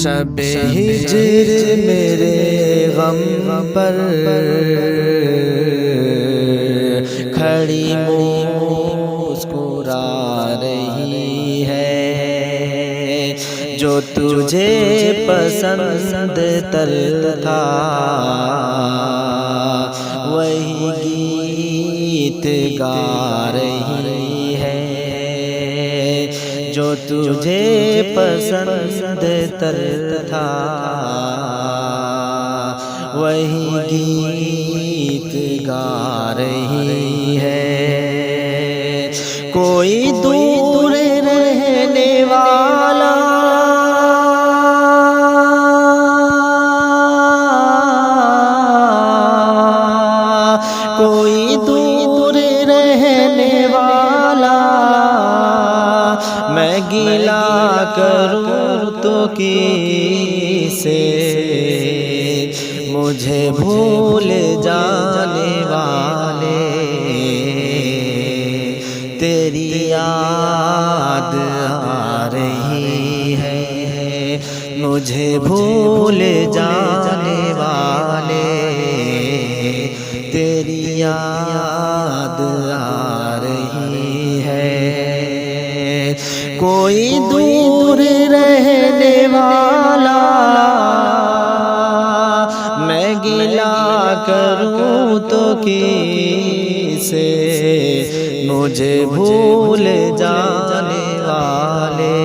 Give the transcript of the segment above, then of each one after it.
شب ہجر میرے غم پر کھڑی مسکرا رہی ہے، جو تجھے پسند تر تھا وہی گیت گا رہی ہے، جو تجھے پسند تر تھا وہی گیت گا رہی ہے۔ کوئی دور رہنے والا کوئی دور رہنے والا میں گلا کروں تو کیسے، مجھے بھول جانے والے تیری یاد آ رہی ہے، مجھے بھول جانے والے تیری یاد آ رہی ہے۔ کوئی دور رہنے والا میں گلا کروں تو کیسے، مجھے بھول جانے والے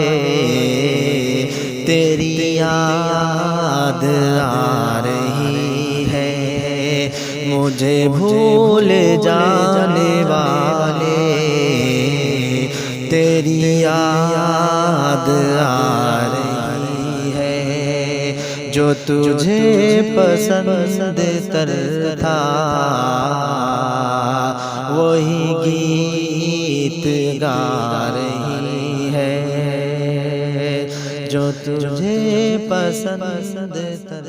تیری یاد آ رہی ہے، مجھے بھول جانے والے تیری یاد آ رہی ہے، جو تجھے پسند تر تھا وہی گیت گا رہی ہے، جو تجھے پسند تر